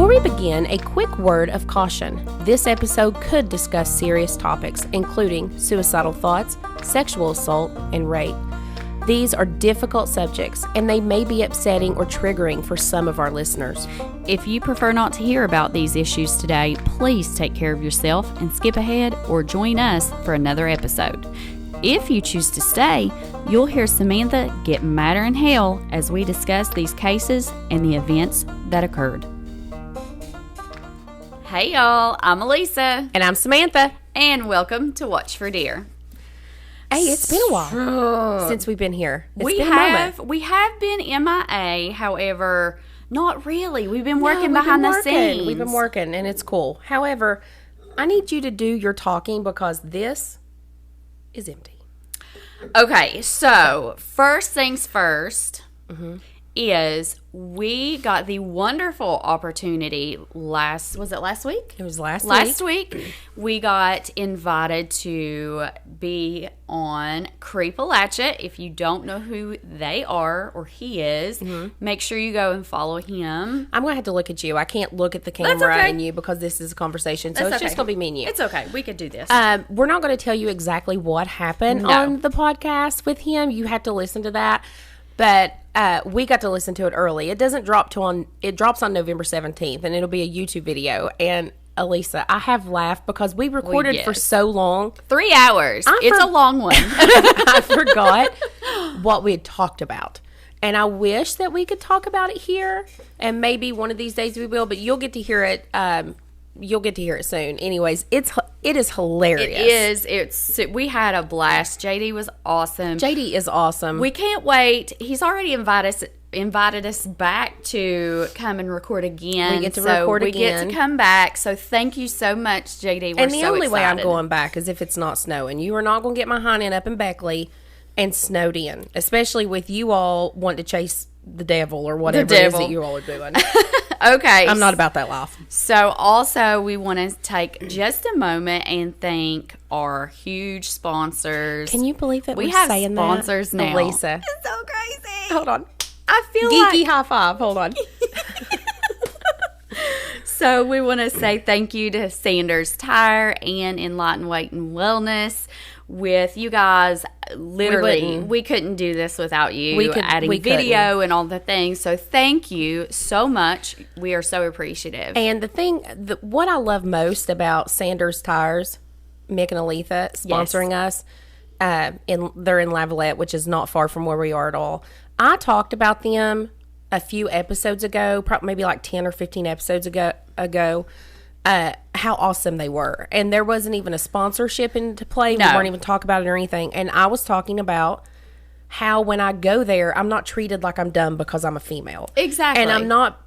Before we begin, a quick word of caution. This episode could discuss serious topics, including suicidal thoughts, sexual assault, and rape. These are difficult subjects, and they may be upsetting or triggering for some of our listeners. If you prefer not to hear about these issues today, please take care of yourself and skip ahead or join us for another episode. If you choose to stay, you'll hear Samantha get madder in hell as we discuss these cases and the events that occurred. Hey y'all, I'm Elisa. And I'm Samantha. And welcome to Watch for Deer. Hey, it's been a while since we've been here. We have been MIA, however, not really. We've been working behind the scenes. We've been working, and it's cool. However, I need you to do your talking because this is empty. Okay, so first things first is we got the wonderful opportunity was it last week? It was last week. We got invited to be on Creepalachia. If you don't know who they are or he is, make sure you go and follow him. I'm going to have to look at you. I can't look at the camera and you because this is a conversation. So it's just going to be me and you. It's okay. We could do this. We're not going to tell you exactly what happened on the podcast with him. You have to listen to that. But we got to listen to it early. It doesn't drop it drops on November 17th, and it'll be a YouTube video. And Elisa, I have laughed because we recorded for so long. 3 hours. It's a long one. I forgot what we had talked about. And I wish that we could talk about it here. And maybe one of these days we will, but you'll get to hear it. You'll get to hear it soon. Anyways, it is hilarious. It is. We had a blast. JD was awesome. JD is awesome. We can't wait. He's already invited us back to come and record again. We get to record again. We get to come back. So thank you so much, JD. We're and the so only excited. way I'm going back is if it's not snowing. You are not going to get my hind end up in Beckley and snowed in, especially with you all wanting to chase the devil or whatever it is that you all are doing. Okay. I'm not about that life. So also we want to take just a moment and thank our huge sponsors. Can you believe that we we're have saying sponsors that? now? Elisa. It's so crazy. Hold on. I feel geeky high five. Hold on. So we want to say thank you to Sanders Tire and Enlighten Weight and Wellness. With you guys, literally, we couldn't do this without you. Adding video and all the things. So thank you so much. We are so appreciative. And what I love most about Sanders Tires, Mick and Aletha sponsoring us, they're in Lavalette, which is not far from where we are at all. I talked about them a few episodes ago, probably maybe like 10 or 15 episodes ago. How awesome they were. And there wasn't even a sponsorship into play. No. We weren't even talking about it or anything. And I was talking about how when I go there, I'm not treated like I'm dumb because I'm a female. Exactly. And I'm not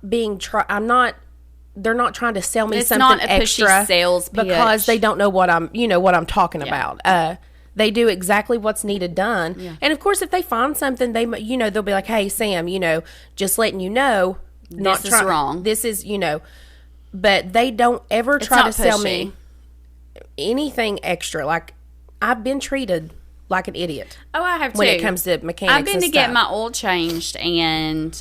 they're not trying to sell me something extra. Pushy sales pitch. Because they don't know what I'm talking about. They do exactly what's needed done. Yeah. And of course, if they find something, they'll be like, hey, Sam, just letting you know. This is wrong. This is, But they don't ever try to sell me anything extra. Like, I've been treated like an idiot. Oh, I have too. When it comes to mechanics I've been to get my oil changed, and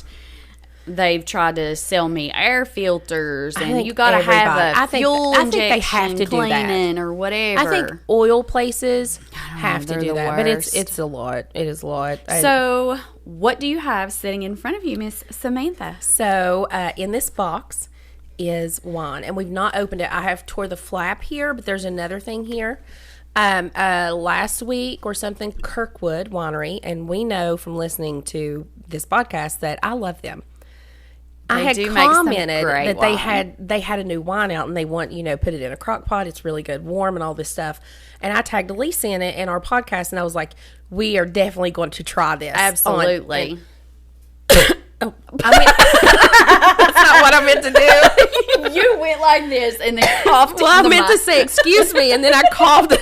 they've tried to sell me air filters, and you got to have a fuel injection, they have to cleaning do that. Or whatever. I think oil places have to do that. Worst. But it's a lot. It is a lot. So, what do you have sitting in front of you, Miss Samantha? So, in this box is wine, and we've not opened it. I have tore the flap here, but there's another thing here. Last week or something, Kirkwood Winery, and we know from listening to this podcast that I love them. I had commented that they had a new wine out, and they want put it in a crock pot. It's really good, warm, and all this stuff. And I tagged Elisa in it in our podcast, and I was like, we are definitely going to try this. Absolutely. That's not what I meant to do. You went like this and then coughed. Well, I meant to say excuse me, and then I coughed.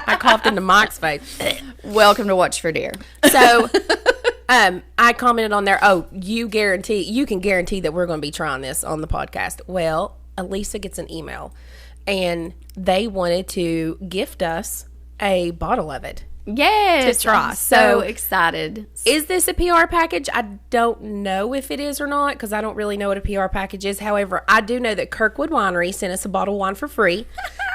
I coughed into Mike's face. Welcome to Watch for Deer. So, I commented on there. Oh, you can guarantee that we're going to be trying this on the podcast. Well, Elisa gets an email, and they wanted to gift us a bottle of it. Yes, to try. I'm so excited. Is this a PR package? I don't know if it is or not because I don't really know what a PR package is. However, I do know that Kirkwood Winery sent us a bottle of wine for free,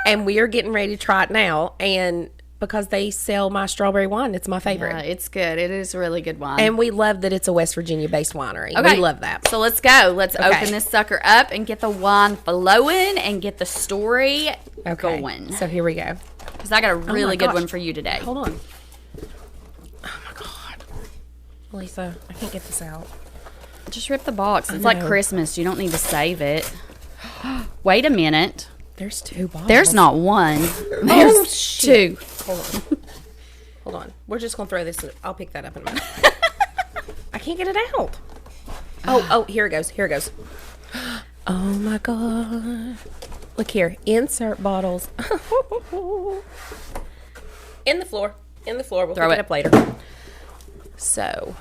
and we are getting ready to try it now. And because they sell my strawberry wine, it's my favorite. Yeah, it's good. It is a really good wine. And we love that it's a West Virginia-based winery. Okay. We love that. So let's go. Let's open this sucker up and get the wine flowing and get the story going. So here we go. Because I got a really good one for you today. Hold on. Oh, my God. Lisa, I can't get this out. Just rip the box. It's like Christmas. You don't need to save it. Wait a minute. There's 2 bottles. There's not one. There's 2. Hold on. Hold on. We're just going to throw this. I'll pick that up in a minute. I can't get it out. Oh, here it goes. Here it goes. Oh, my God. Look here. Insert bottles. In the floor. In the floor. We'll pick it up later. So,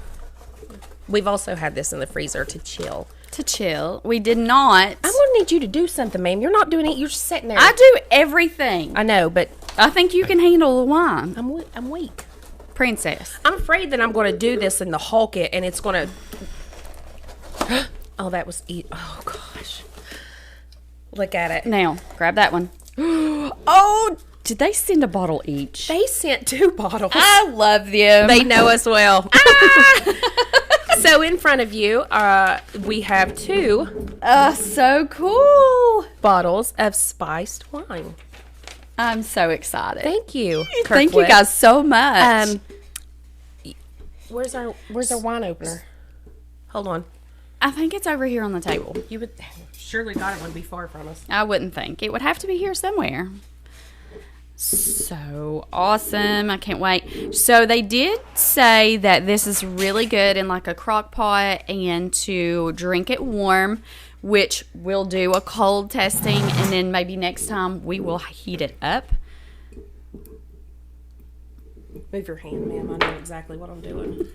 we've also had this in the freezer to chill. To chill. We did not. I'm going to need you to do something, ma'am. You're not doing it. You're just sitting there. I do everything. I know, but I think you can handle the wine. I'm weak. Princess. I'm afraid that I'm going to do this in the Hulk it, and it's going to... Oh, that was... Oh, gosh. Look at it. Now, grab that one. Oh, did they send a bottle each? They sent 2 bottles. I love them. They know us well. So in front of you, we have 2 so cool. bottles of spiced wine. I'm so excited. Thank you. Thank you guys so much. Where's our wine opener? Hold on. I think it's over here on the table. You would surely thought it would be far from us. I wouldn't think. It would have to be here somewhere. So awesome. I can't wait. So they did say that this is really good in like a crock pot and to drink it warm, which we'll do a cold testing, and then maybe next time we will heat it up. Move your hand, ma'am. I know exactly what I'm doing.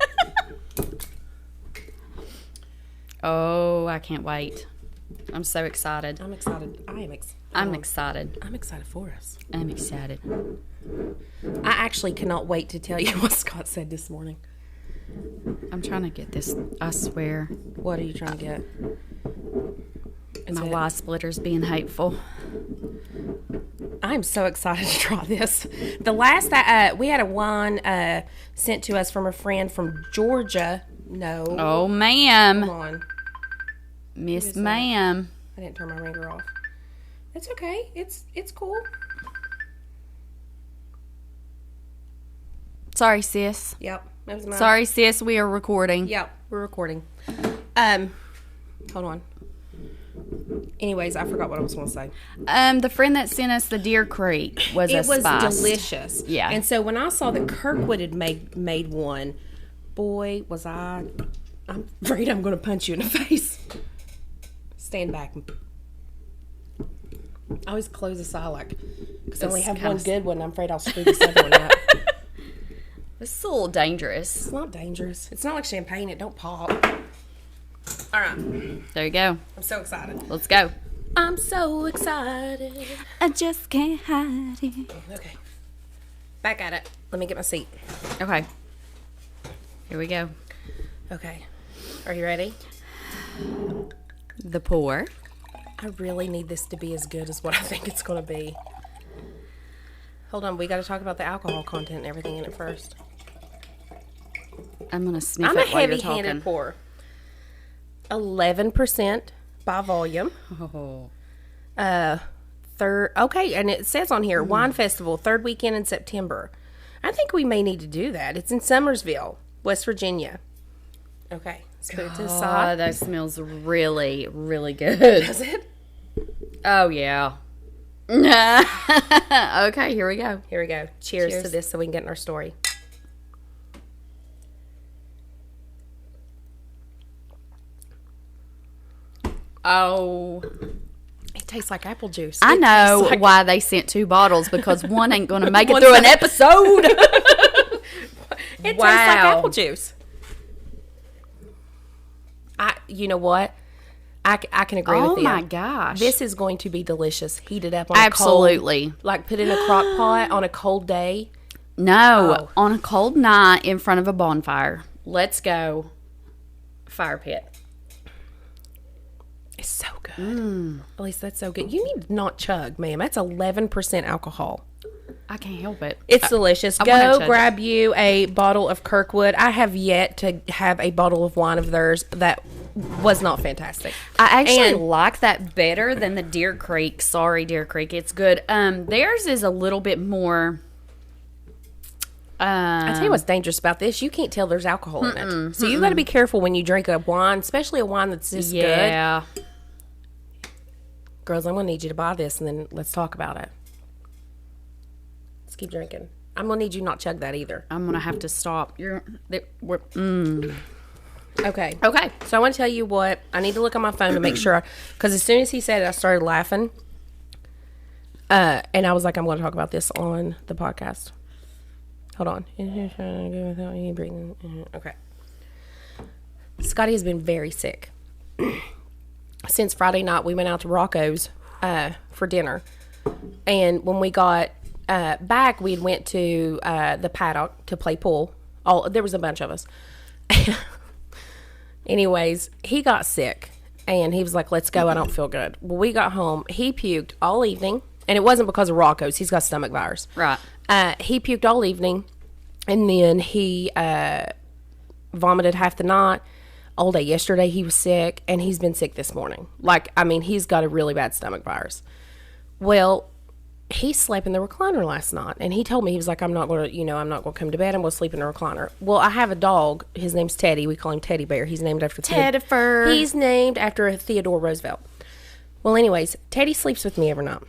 Oh, I can't wait. I'm so excited. I'm excited. I am excited. I'm excited. I'm excited for us. I'm excited. I actually cannot wait to tell you what Scott said this morning. I'm trying to get this, I swear. What are you trying to get? My Y splitter's being hateful. I'm so excited to try this. The last we had a wine sent to us from a friend from Georgia. No. Oh, ma'am. Come on. Miss ma'am. I didn't turn my ringer off. It's okay. It's cool. Sorry, sis. Yep. That was mine. Sorry, sis. We are recording. Yep. We're recording. Hold on. Anyways, I forgot what I was going to say. The friend that sent us the Deer Creek was It was spiced. delicious. Yeah. And so when I saw that Kirkwood had made one, boy, was I'm afraid I'm going to punch you in the face. Stand back. I always close this eye because I only have one good one. I'm afraid I'll screw this other one up. This is a little dangerous. It's not dangerous. It's not like champagne. It don't pop. All right. There you go. I'm so excited. Let's go. I'm so excited. I just can't hide it. Okay. Back at it. Let me get my seat. Okay. Here we go. Okay. Are you ready? The pour. I really need this to be as good as what I think it's going to be. Hold on. We got to talk about the alcohol content and everything in it first. I'm going to sniff I'm it a while you're talking. heavy-handed pour. 11% by volume. Oh. Okay, and it says on here, Wine Festival, 3rd weekend in September. I think we may need to do that. It's in Summersville, West Virginia. Okay, let's put it to the Oh, side. that smells really, really good. Does it? Oh, yeah. Okay, here we go. Here we go. Cheers Cheers to this so we can get in our story. Oh. It tastes like apple juice. I know why they sent 2 bottles, because one ain't going to make it through an episode. It tastes like apple juice. You know what? I can agree with you. Oh my gosh. This is going to be delicious. Heat it up on Absolutely. a cold, like put in a crock pot on a cold day. No, on a cold night in front of a bonfire. Let's go. Fire pit. It's so good. At least that's so good. You need to not chug, ma'am. That's 11% alcohol. I can't help it. It's delicious. Go grab you a bottle of Kirkwood. I have yet to have a bottle of wine of theirs that was not fantastic. I actually like that better than the Deer Creek. Sorry, Deer Creek. It's good. Theirs is a little bit more... I tell you what's dangerous about this. You can't tell there's alcohol in it. So you got to be careful when you drink a wine, especially a wine that's this good. Yeah. Girls, I'm going to need you to buy this, and then let's talk about it. Let's keep drinking. I'm going to need you not chug that either. I'm going to have to stop. Okay. Okay. So I want to tell you what. I need to look on my phone to make sure. Because as soon as he said it, I started laughing. And I was like, I'm going to talk about this on the podcast. Hold on. Okay. Scotty has been very sick. Since Friday night, we went out to Rocco's for dinner. And when we got back, we went to the paddock to play pool. There was a bunch of us. Anyways, he got sick. And he was like, let's go. I don't feel good. Well, we got home. He puked all evening. And it wasn't because of Rocco's. He's got stomach virus. Right. He puked all evening. And then he vomited half the night. All day yesterday he was sick, and he's been sick this morning. He's got a really bad stomach virus. Well, he slept in the recliner last night, and he told me, he was like, I'm not going to come to bed. I'm going to sleep in the recliner. Well, I have a dog. His name's Teddy. We call him Teddy Bear. He's named after Teddifer. He's named after Theodore Roosevelt. Well, anyways, Teddy sleeps with me every night,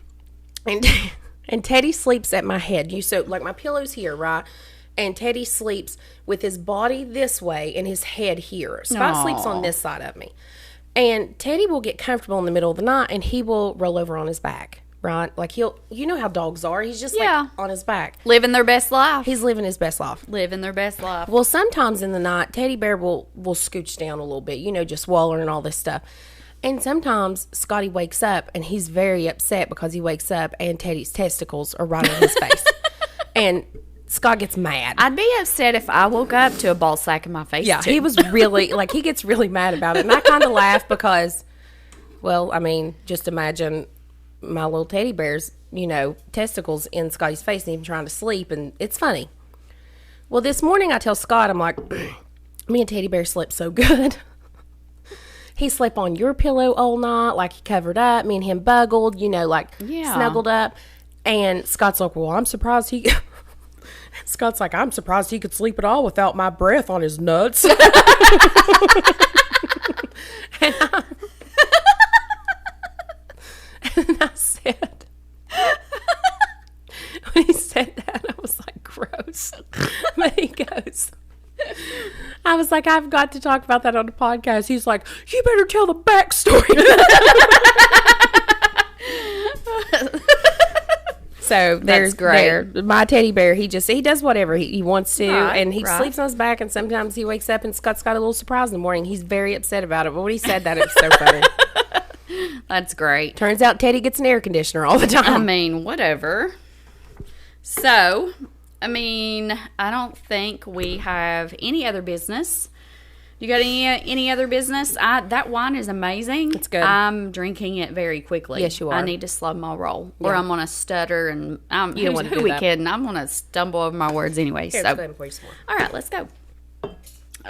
and Teddy sleeps at my head. My pillow's here, right? And Teddy sleeps with his body this way and his head here. Scott sleeps on this side of me. And Teddy will get comfortable in the middle of the night, and he will roll over on his back, right? Like you know how dogs are. He's just on his back. Living their best life. He's living his best life. Living their best life. Well, sometimes in the night, Teddy Bear will scooch down a little bit, just wallowing and all this stuff. And sometimes Scotty wakes up, and he's very upset because he wakes up and Teddy's testicles are right on his face. And Scott gets mad. I'd be upset if I woke up to a ball sack in my face. Yeah, too. he was really, he gets really mad about it. And I kind of laugh because, just imagine my little teddy bear's, testicles in Scotty's face and even trying to sleep. And it's funny. Well, this morning I tell Scott, I'm like, me and Teddy Bear slept so good. He slept on your pillow all night, he covered up. Me and him buggled, snuggled up. And Scott's like, well, I'm surprised he... Scott's like, I'm surprised he could sleep at all without my breath on his nuts. And I said, when he said that, I was like, gross. But he goes, I was like, I've got to talk about that on the podcast. He's like, you better tell the backstory. So there's great. My teddy bear, he does whatever he wants to, and he sleeps on his back, and sometimes he wakes up and Scott's got a little surprise in the morning. He's very upset about it, but when he said that, it was so funny. That's great. Turns out Teddy gets an air conditioner all the time. Whatever. So, I don't think we have any other business. You got any other business? That wine is amazing. It's good. I'm drinking it very quickly. Yes, you are. I need to slow my roll, or I'm gonna stutter, and you don't want to do that. Kidding? I'm gonna stumble over my words anyway. Here, so, go ahead and pour you some more. All right, let's go.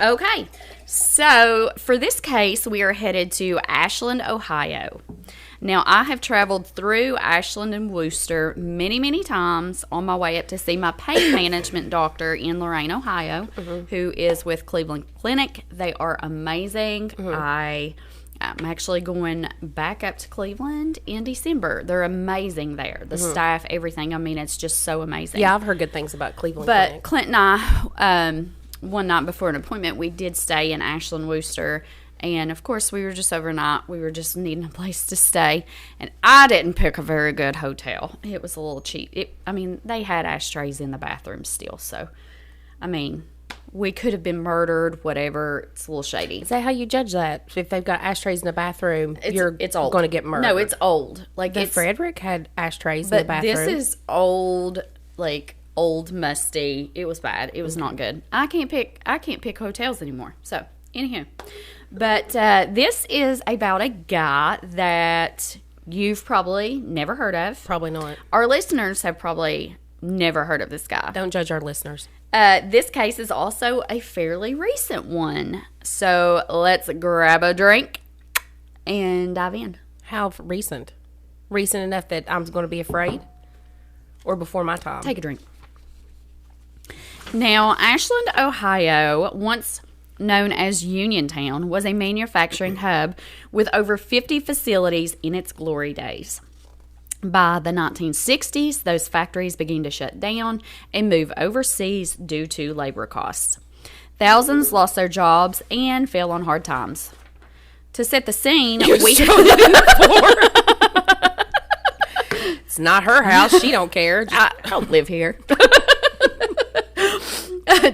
Okay, so for this case, we are headed to Ashland, Ohio. Now, I have traveled through Ashland and Wooster many, many times on my way up to see my pain management doctor in Lorain, Ohio, who is with Cleveland Clinic. They are amazing. I'm actually going back up to Cleveland in December. They're amazing there. The staff, everything. It's just so amazing. Yeah, I've heard good things about Cleveland But Clinic. Clint and I, one night before an appointment, we did stay in Ashland, Wooster. And, of course, we were just overnight. We were just needing a place to stay. And I didn't pick a very good hotel. It was a little cheap. They had ashtrays in the bathroom still. So, we could have been murdered, whatever. It's a little shady. Is that how you judge that? If they've got ashtrays in the bathroom, it's old. Going to get murdered. No, it's old. Frederick had ashtrays in the bathroom. But this is old, old, musty. It was bad. It was not good. I can't pick hotels anymore. So, anywho. But this is about a guy that you've probably never heard of. Probably not. Our listeners have probably never heard of this guy. Don't judge our listeners. This case is also a fairly recent one. So let's grab a drink and dive in. How recent? Recent enough that I'm going to be afraid? Or before my time? Take a drink. Now, Ashland, Ohio, once known as Uniontown, was a manufacturing hub with over 50 facilities in its glory days. By the 1960s, those factories began to shut down and move overseas due to labor costs. Thousands lost their jobs and fell on hard times. To set the scene, It's not her house. She don't care. I don't live here.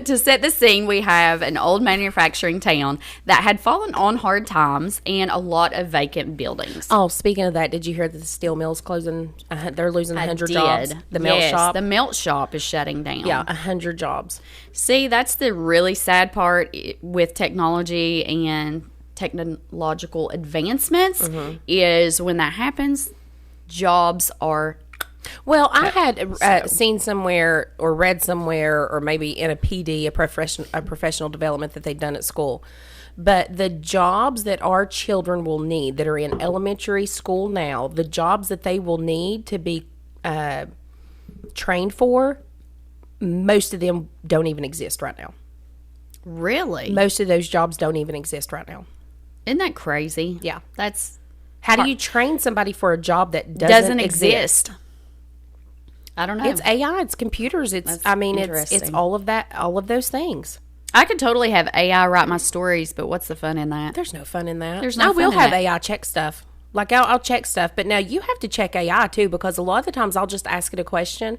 To set the scene, we have an old manufacturing town that had fallen on hard times and a lot of vacant buildings. Oh, speaking of that, did you hear that the steel mill's closing? They're losing 100 jobs. The melt shop? The melt shop is shutting down. Yeah, 100 jobs. See, that's the really sad part with technology and technological advancements is when that happens, jobs are... Well, I had seen somewhere or read somewhere or maybe in a PD, a professional development that they'd done at school. But the jobs that our children will need that are in elementary school now, the jobs that they will need to be trained for, most of them don't even exist right now. Really? Most of those jobs don't even exist right now. Isn't that crazy? Yeah. That's... How do you train somebody for a job that doesn't exist? I don't know. It's AI, it's computers, it's all of that, all of those things. I could totally have AI write my stories, but what's the fun in that? There's no fun in that. There's no fun I will in have that. AI check stuff. Like I'll check stuff, but now you have to check AI too, because a lot of the times I'll just ask it a question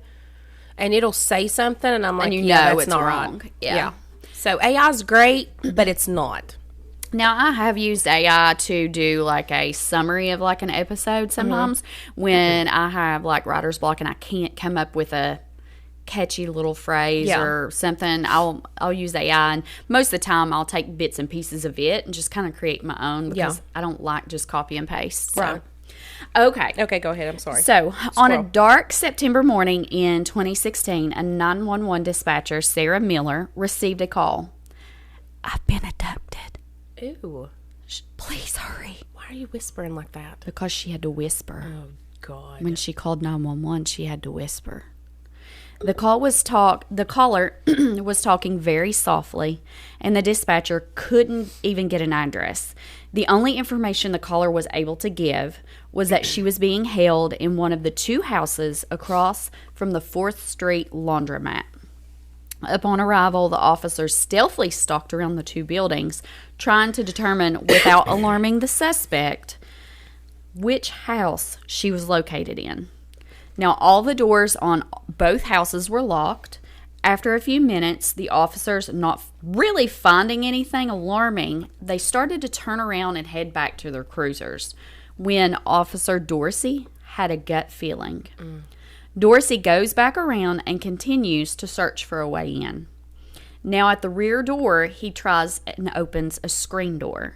and it'll say something and I'm like, and that's it's not wrong. Right. Yeah. So AI's great, but it's not. Now, I have used AI to do like a summary of like an episode sometimes when I have like writer's block and I can't come up with a catchy little phrase or something. I'll use AI, and most of the time I'll take bits and pieces of it and just kind of create my own because I don't like just copy and paste. So. Right. Okay, go ahead. I'm sorry. So, on a dark September morning in 2016, a 911 dispatcher, Sarah Miller, received a call. I've been abducted. Ew. Please hurry. Why are you whispering like that? Because she had to whisper. Oh, God. When she called 911, she had to whisper. The caller was talking very softly, and the dispatcher couldn't even get an address. The only information the caller was able to give was that she was being held in one of the two houses across from the 4th Street laundromat. Upon arrival, the officers stealthily stalked around the two buildings, trying to determine, without alarming the suspect, which house she was located in. Now, all the doors on both houses were locked. After a few minutes, the officers, not really finding anything alarming, they started to turn around and head back to their cruisers when Officer Dorsey had a gut feeling. Dorsey goes back around and continues to search for a way in. Now at the rear door, he tries and opens a screen door.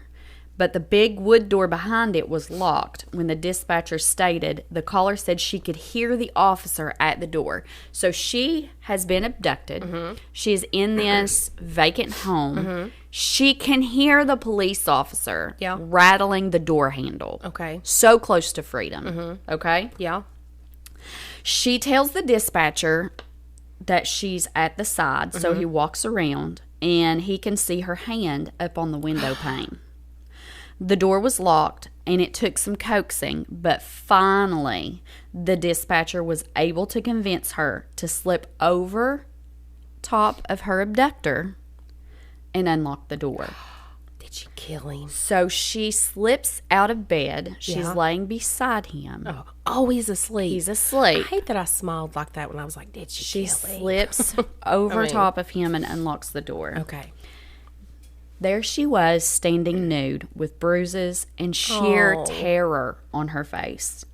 But the big wood door behind it was locked. When the dispatcher stated, the caller said she could hear the officer at the door. So she has been abducted. She is in this vacant home. She can hear the police officer rattling the door handle. Okay. So close to freedom. Okay? Yeah. She tells the dispatcher that she's at the side, so he walks around, and he can see her hand up on the window pane. The door was locked, and it took some coaxing, but finally, the dispatcher was able to convince her to slip over top of her abductor and unlock the door. Did she kill him? So she slips out of bed. She's laying beside him. Oh, he's asleep. He's asleep. I hate that I smiled like that when I was like, did she kill him? Slips over top of him and unlocks the door. Okay. There she was, standing nude with bruises and sheer terror on her face.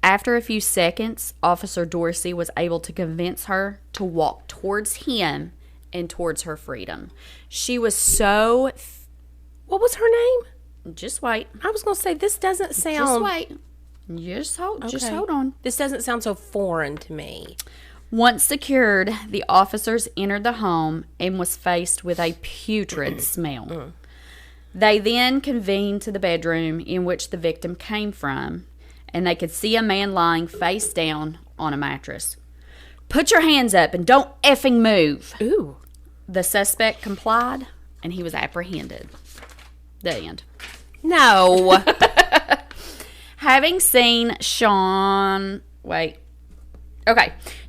After a few seconds, Officer Dorsey was able to convince her to walk towards him and towards her freedom. She was so... What was her name? Just wait. I was going to say, this doesn't sound... Just wait. Just hold on. This doesn't sound so foreign to me. Once secured, the officers entered the home and was faced with a putrid smell. They then convened to the bedroom in which the victim came from, and they could see a man lying face down on a mattress. "Put your hands up and don't effing move." Ooh. The suspect complied, and he was apprehended. The end. No. Having seen Shawn...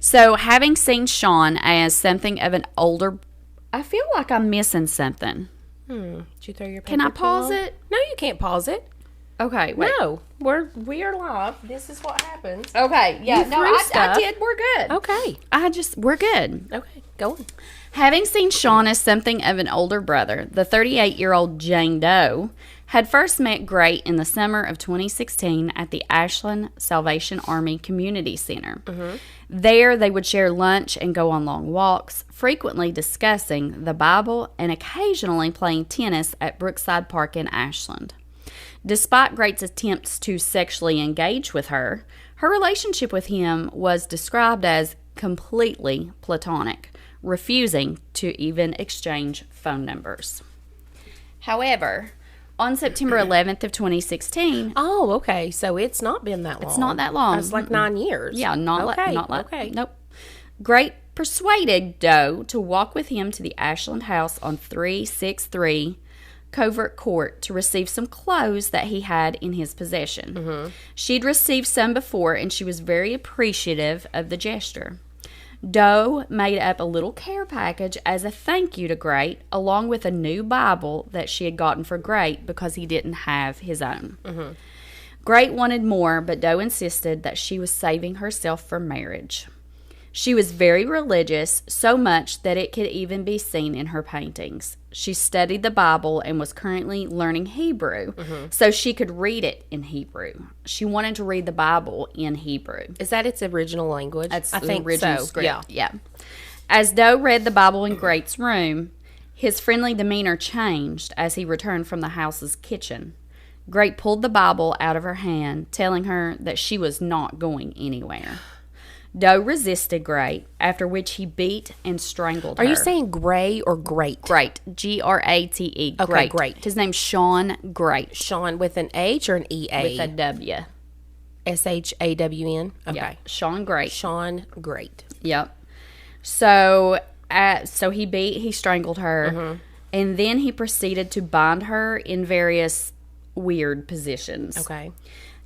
So, having seen Shawn as something of an older... I feel like I'm missing something. Did you throw your paper? Can I pause it? No, you can't pause it. Okay, wait. No, we are live. This is what happens. Okay, yeah. No, I did. We're good. Okay. We're good. Okay, go on. Having seen Shawn as something of an older brother, the 38-year-old Jane Doe had first met Grate in the summer of 2016 at the Ashland Salvation Army Community Center. There, they would share lunch and go on long walks, frequently discussing the Bible and occasionally playing tennis at Brookside Park in Ashland. Despite Grate's attempts to sexually engage with her, her relationship with him was described as completely platonic, refusing to even exchange phone numbers. However, on September 11th of 2016... Oh, okay. So it's not been that long. It's not that long. It's like 9 years. Yeah, Okay. Nope. Grate persuaded Doe to walk with him to the Ashland house on 363 Covert Court to receive some clothes that he had in his possession. She'd received some before, and she was very appreciative of the gesture. Doe made up a little care package as a thank you to Grate, along with a new Bible that she had gotten for Grate because he didn't have his own. Grate wanted more, but Doe insisted that she was saving herself for marriage. She was very religious, so much that it could even be seen in her paintings. She studied the Bible and was currently learning Hebrew, so she could read it in Hebrew. She wanted to read the Bible in Hebrew. Is that its original language? That's I the think original so. script. Yeah. As Doe read the Bible in Grate's room, his friendly demeanor changed as he returned from the house's kitchen. Grate pulled the Bible out of her hand, telling her that she was not going anywhere. Doe resisted Grate, after which he beat and strangled her. Are you saying Gray or Great? Grate. Grate. Okay, Grate. His name's Shawn Grate. Shawn with an H or an EA? With a W. SHAWN? Okay. Yeah. Shawn Grate. Shawn Grate. Yep. So he strangled her, and then he proceeded to bind her in various weird positions. Okay.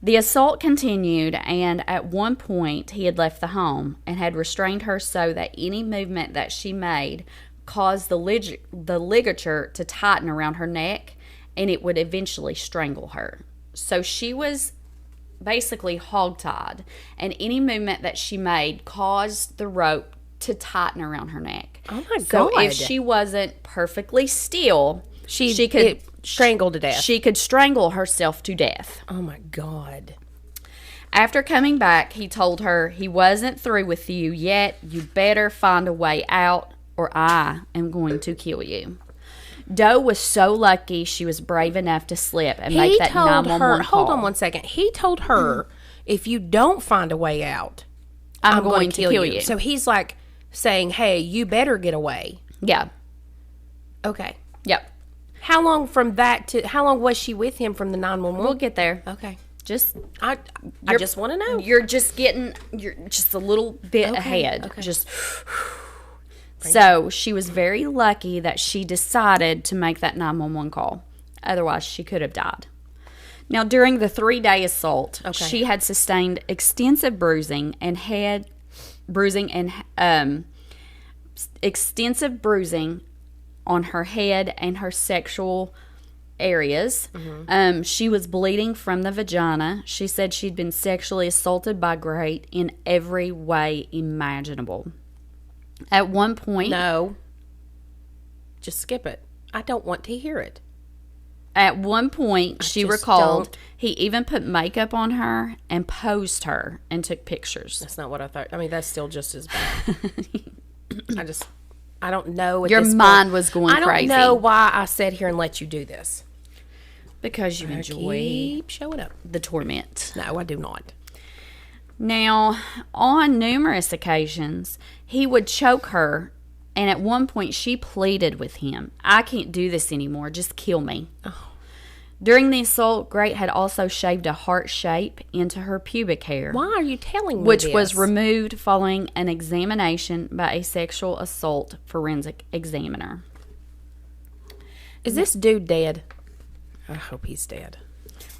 The assault continued, and at one point he had left the home and had restrained her so that any movement that she made caused the ligature to tighten around her neck, and it would eventually strangle her. So she was basically hogtied, and any movement that she made caused the rope to tighten around her neck. Oh my God. So if she wasn't perfectly still, she could strangle to death. She could strangle herself to death. Oh my God. After coming back, he told her he wasn't through with you yet. You better find a way out or I am going to kill you. Doe was so lucky she was brave enough to slip and make that 911 call. Hold on one second. He told her, if you don't find a way out, I'm going to kill you. So he's like saying, hey, you better get away. Yeah. Okay. Yep. How long was she with him from the 911? We'll get there. Okay. I just want to know. You're just a little bit ahead. Okay. So she was very lucky that she decided to make that 911 call. Otherwise, she could have died. Now, during the 3-day assault, she had sustained extensive bruising on her head and her sexual areas. She was bleeding from the vagina. She said she'd been sexually assaulted by Grate in every way imaginable. At one point... No. Just skip it. I don't want to hear it. At one point, she just recalled don't. he even put makeup on her and posed her and took pictures. That's not what I thought. I mean, that's still just as bad. I don't know. At Your this mind point, was going crazy. I don't know why I sat here and let you do this. Because you enjoy Keep showing up. the torment. No, I do not. Now, on numerous occasions, he would choke her, and at one point she pleaded with him, "I can't do this anymore, just kill me." Oh. During the assault, Grate had also shaved a heart shape into her pubic hair. Why are you telling me Which this? was removed following an examination by a sexual assault forensic examiner. Is this dude dead? I hope he's dead.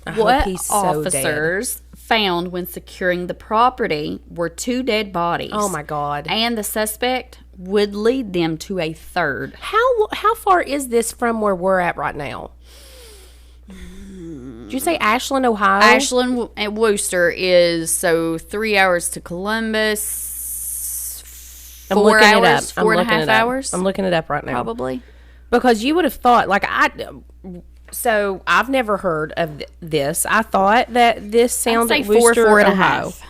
I What hope he's so dead. officers found when securing the property were 2 dead bodies. Oh my God. And the suspect would lead them to a third. How far is this from where we're at right now? Did you say Ashland, Ohio? Ashland and Worcester is 3 hours to Columbus. 4 hours, 4.5 hours. I'm looking it up right now. Probably. Because you would have thought, so I've never heard of this. I thought that this sounded I'd say 4.5.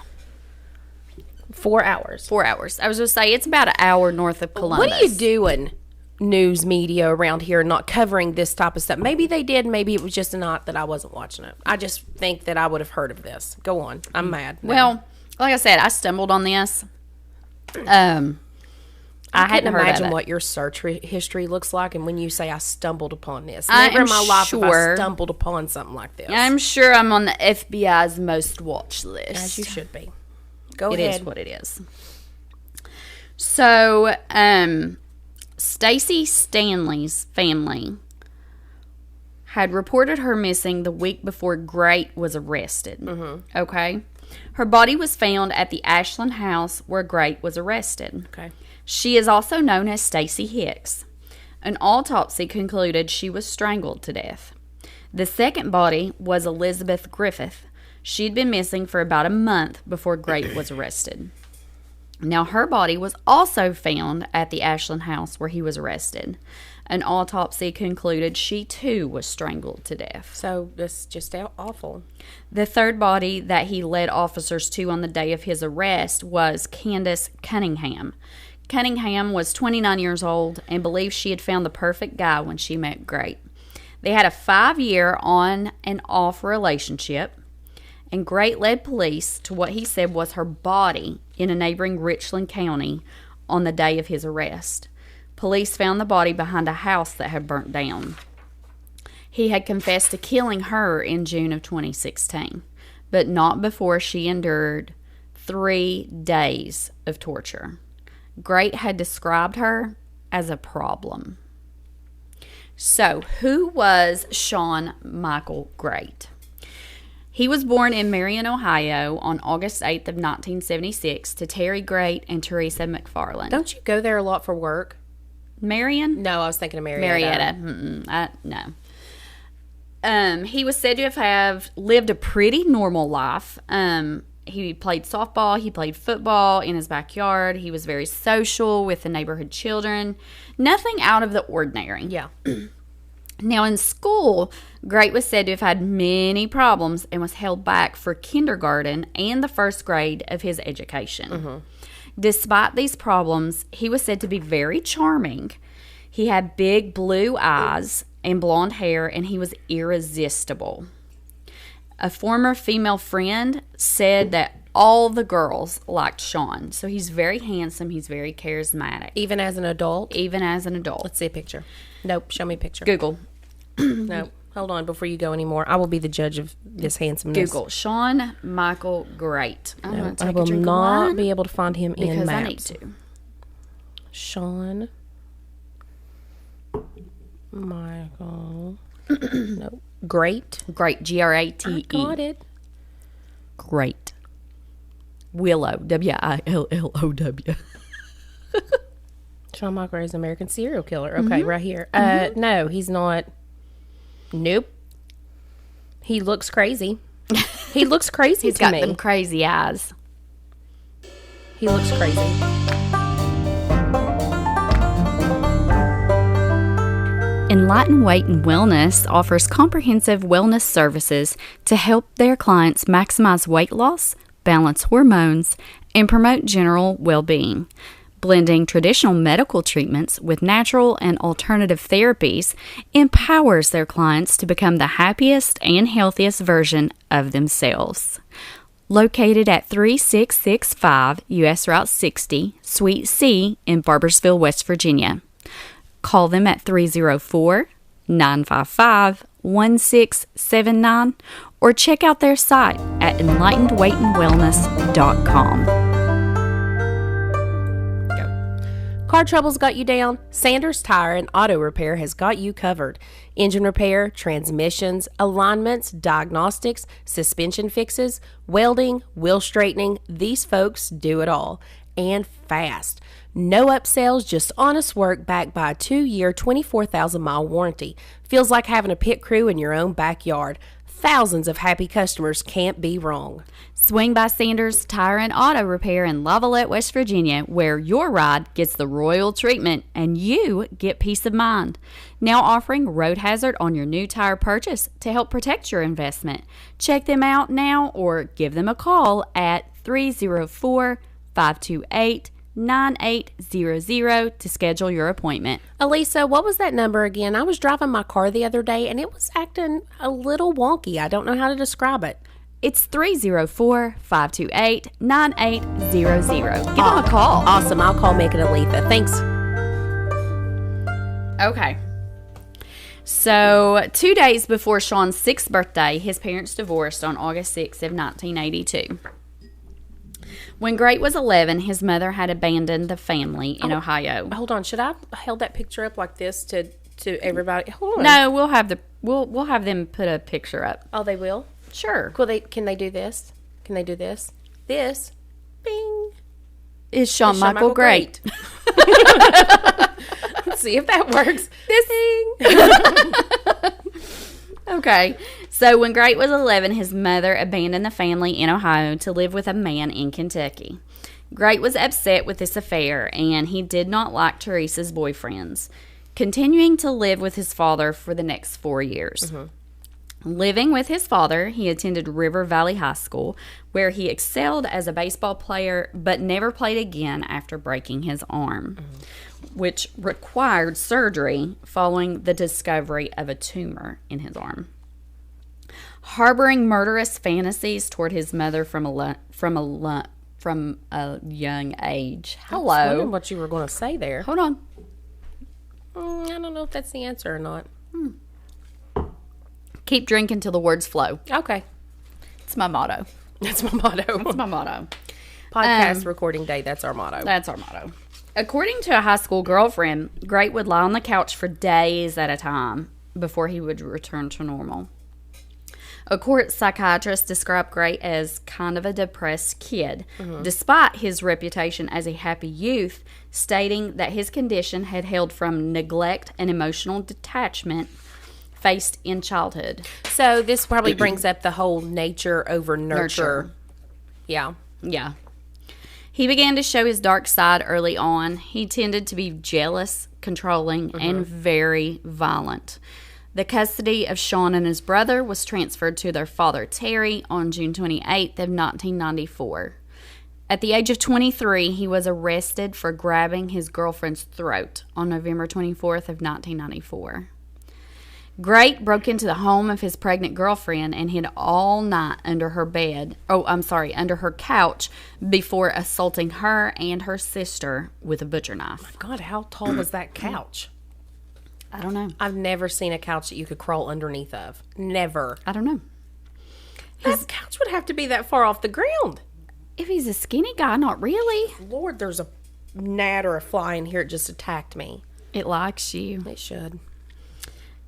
4 hours. 4 hours. I was going to say it's about an hour north of Columbus. What are you doing, news media around here, not covering this type of stuff? Maybe they did. Maybe it was just not that I wasn't watching it. I just think that I would have heard of this. Go on. I'm mad now. Well, like I said, I stumbled on this. I hadn't heard imagine of it. what your search history looks like, and when you say I stumbled upon this, I never in my am life have I sure- stumbled upon something like this. I'm sure I'm on the FBI's most watch list. As you should be. Go It ahead. is what it is. So, Stacy Stanley's family had reported her missing the week before Grate was arrested. Mm-hmm. Okay? Her body was found at the Ashland house where Grate was arrested. Okay. She is also known as Stacy Hicks. An autopsy concluded she was strangled to death. The second body was Elizabeth Griffith. She'd been missing for about a month before Grate was arrested. Now, her body was also found at the Ashland house where he was arrested. An autopsy concluded she, too, was strangled to death. So, that's just awful. The third body that he led officers to on the day of his arrest was Candace Cunningham. Cunningham was 29 years old and believed she had found the perfect guy when she met Grate. They had a 5-year on and off relationship, and Grate led police to what he said was her body in a neighboring Richland County on the day of his arrest. Police found the body behind a house that had burnt down. He had confessed to killing her in June of 2016, but not before she endured 3 days of torture. Grate had described her as a problem. So, who was Shawn Michael Grate? He was born in Marion, Ohio on August 8th of 1976 to Terry Grate and Teresa McFarland. Don't you go there a lot for work? Marion? No, I was thinking of Marietta. No. He was said to have lived a pretty normal life. He played softball. He played football in his backyard. He was very social with the neighborhood children. Nothing out of the ordinary. Yeah. Now, in school, Grate was said to have had many problems and was held back for kindergarten and the first grade of his education. Mm-hmm. Despite these problems, he was said to be very charming. He had big blue eyes and blonde hair, and he was irresistible. A former female friend said that all the girls liked Shawn. So he's very handsome. He's very charismatic. Even as an adult? Even as an adult. Let's see a picture. Nope. Show me a picture. Google. No. Hold on before you go anymore. I will be the judge of this handsomeness. Google. Shawn Michael Grate. No, I will not be able to find him in because maps. I need to. Shawn Michael. No. Grate. Grate. Grate. I got it. Grate. Willow. Willow. Shawn Michael is an American serial killer. Okay, right here. No, he's not. Nope. He looks crazy. He looks crazy He's to got me. them crazy eyes. He looks crazy. Enlightened Weight and Wellness offers comprehensive wellness services to help their clients maximize weight loss, balance hormones, and promote general well-being. Blending traditional medical treatments with natural and alternative therapies empowers their clients to become the happiest and healthiest version of themselves. Located at 3665 U.S. Route 60, Suite C in Barboursville, West Virginia. Call them at 304-955-1679 or check out their site at enlightenedweightandwellness.com. Car troubles got you down? Sanders Tire and Auto Repair has got you covered. Engine repair, transmissions, alignments, diagnostics, suspension fixes, welding, wheel straightening. These folks do it all. And fast. No upsells, just honest work backed by a 2-year, 24,000-mile warranty. Feels like having a pit crew in your own backyard. Thousands of happy customers can't be wrong. Swing by Sanders Tire and Auto Repair in Lavallette, West Virginia, where your ride gets the royal treatment and you get peace of mind. Now offering road hazard on your new tire purchase to help protect your investment. Check them out now or give them a call at 304-528-9800 to schedule your appointment. Elisa, what was that number again? I was driving my car the other day and it was acting a little wonky. I don't know how to describe it. It's 304-528-9800. Give them a call. Awesome. I'll call Mick and Aletha. Thanks. Okay. So, 2 days before Shawn's 6th birthday, his parents divorced on August 6th of 1982. When Grate was 11, his mother had abandoned the family in Ohio. Hold on. Should I have held that picture up like this to everybody? Hold on. No, we'll have them put a picture up. Oh, they will? Sure. Cool. Can they do this? Can they do this? This. Bing. Is Shawn Michael Grate. Let's see if that works. This. Okay. So when Grate was 11, his mother abandoned the family in Ohio to live with a man in Kentucky. Grate was upset with this affair, and he did not like Teresa's boyfriends, continuing to live with his father for the next 4 years. Mm-hmm. Living with his father, he attended River Valley High School, where he excelled as a baseball player but never played again after breaking his arm, which required surgery following the discovery of a tumor in his arm. Harboring murderous fantasies toward his mother from a young age. Hello. I was wondering what you were going to say there. Hold on. I don't know if that's the answer or not. Keep drinking till the words flow. Okay. It's my motto. That's my motto. That's my motto. Podcast recording day, that's our motto. That's our motto. According to a high school girlfriend, Grate would lie on the couch for days at a time before he would return to normal. A court psychiatrist described Grate as kind of a depressed kid, despite his reputation as a happy youth, stating that his condition had hailed from neglect and emotional detachment faced in childhood. So this probably brings up the whole nature over nurture. Yeah. Yeah. He began to show his dark side early on. He tended to be jealous, controlling, and very violent. The custody of Shawn and his brother was transferred to their father, Terry, on June 28th of 1994. At the age of 23, he was arrested for grabbing his girlfriend's throat on November 24th of 1994. Grate broke into the home of his pregnant girlfriend and hid all night under her couch before assaulting her and her sister with a butcher knife. Oh my God, how tall was that couch? I don't know. I've never seen a couch that you could crawl underneath of. Never. I don't know. That couch would have to be that far off the ground. If he's a skinny guy, not really. Lord, there's a gnat or a fly in here. It just attacked me. It likes you. It should.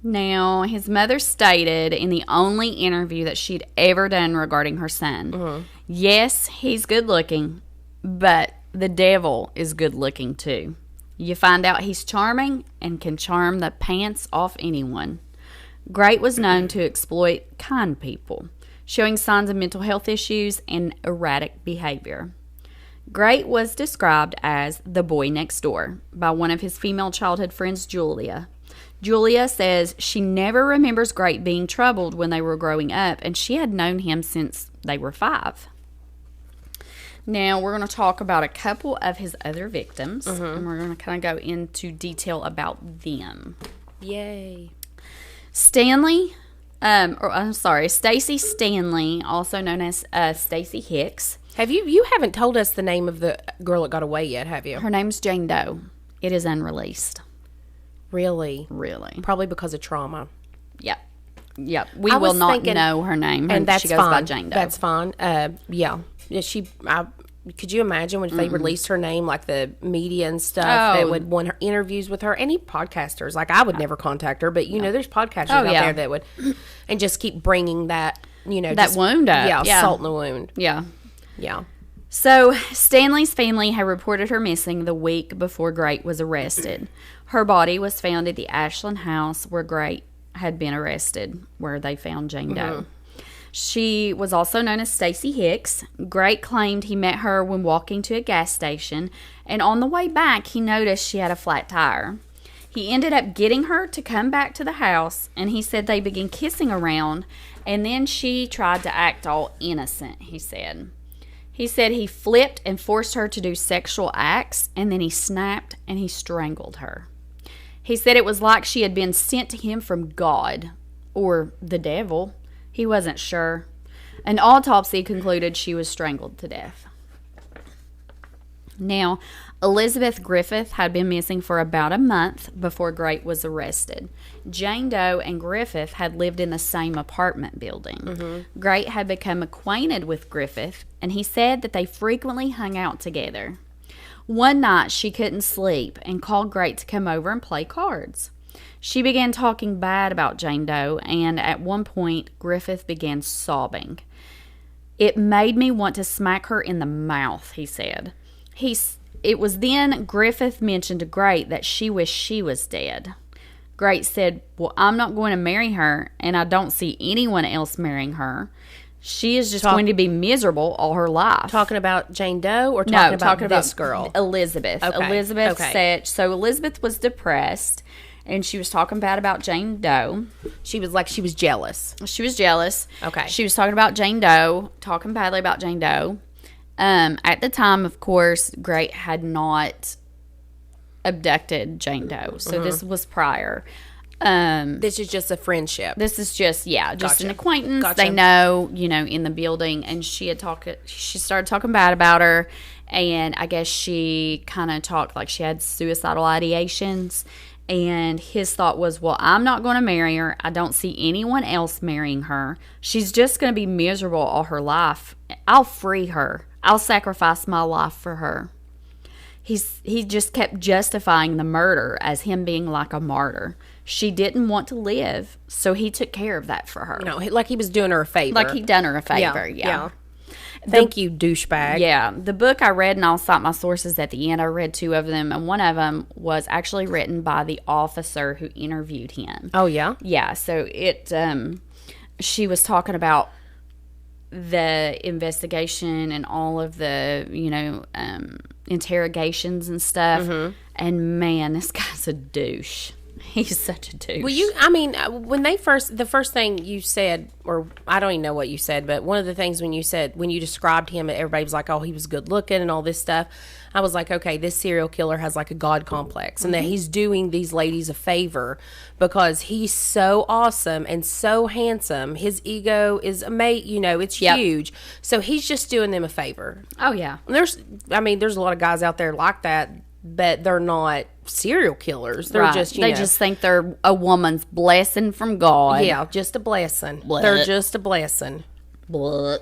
Now, his mother stated in the only interview that she'd ever done regarding her son, yes, he's good looking, but the devil is good looking too. You find out he's charming and can charm the pants off anyone. Grate was known to exploit kind people, showing signs of mental health issues and erratic behavior. Grate was described as the boy next door by one of his female childhood friends, Julia. Julia says she never remembers Grate being troubled when they were growing up, and she had known him since they were 5. Now, we're going to talk about a couple of his other victims, and we're going to kind of go into detail about them. Yay. Stacy Stanley, also known as Stacy Hicks. You haven't told us the name of the girl that got away yet, have you? Her name's Jane Doe. It is unreleased. Really? Really. Probably because of trauma. Yep. We will not know her name. And that's she goes fine. by Jane Doe. That's fine. Yeah. Could you imagine if they released her name, like the media and stuff that would want her interviews with her? Any podcasters, like I would never contact her, but there's podcasters out there that would, and just keep bringing that, that wound up. Yeah, salt in the wound. Yeah. Yeah. So, Stanley's family had reported her missing the week before Grate was arrested. Her body was found at the Ashland house where Grate had been arrested, where they found Jane Doe. She was also known as Stacy Hicks. Grate claimed he met her when walking to a gas station, and on the way back, he noticed she had a flat tire. He ended up getting her to come back to the house, and he said they began kissing around, and then she tried to act all innocent, he said. He said he flipped and forced her to do sexual acts, and then he snapped and he strangled her. He said it was like she had been sent to him from God or the devil. He wasn't sure. An autopsy concluded she was strangled to death. Now, Elizabeth Griffith had been missing for about a month before Grate was arrested. Jane Doe and Griffith had lived in the same apartment building. Grate had become acquainted with Griffith, and he said that they frequently hung out together. One night, she couldn't sleep and called Grate to come over and play cards. She began talking bad about Jane Doe, and at one point, Griffith began sobbing. It made me want to smack her in the mouth, he said. It was then Griffith mentioned to Grate that she wished she was dead. Grate said, well, I'm not going to marry her, and I don't see anyone else marrying her. She is just going to be miserable all her life. Talking about Jane Doe or talking about this girl? Elizabeth. Okay. Elizabeth said, so Elizabeth was depressed, and she was talking bad about Jane Doe. She was jealous. She was jealous. Okay. She was talking about Jane Doe, talking badly about Jane Doe. At the time, of course, Grate had not abducted Jane Doe, so this was prior. This is just a friendship. This is just an acquaintance. Gotcha. They know, in the building, and she started talking bad about her, and I guess she kind of talked like she had suicidal ideations. And his thought was, well, I'm not going to marry her. I don't see anyone else marrying her. She's just going to be miserable all her life. I'll free her. I'll sacrifice my life for her. He just kept justifying the murder as him being like a martyr. She didn't want to live, so he took care of that for her. No, like he was doing her a favor. Like he'd done her a favor, yeah. Thank you, douchebag. Yeah. The book I read, and I'll cite my sources at the end, I read 2 of them, and one of them was actually written by the officer who interviewed him. Oh, yeah? Yeah. So she was talking about the investigation and all of the, interrogations and stuff. And man, this guy's a douche. He's such a douche. Well, when the first thing you said, or I don't even know what you said, but one of the things when you described him, everybody was like, oh, he was good looking and all this stuff. I was like, okay, this serial killer has like a God complex and that he's doing these ladies a favor because he's so awesome and so handsome. His ego is amazing, it's huge. So he's just doing them a favor. Oh, yeah. There's a lot of guys out there like that, but they're not serial killers. They're just, they just think they're a woman's blessing from God. Yeah, just a blessing. Blah. They're just a blessing. Blah.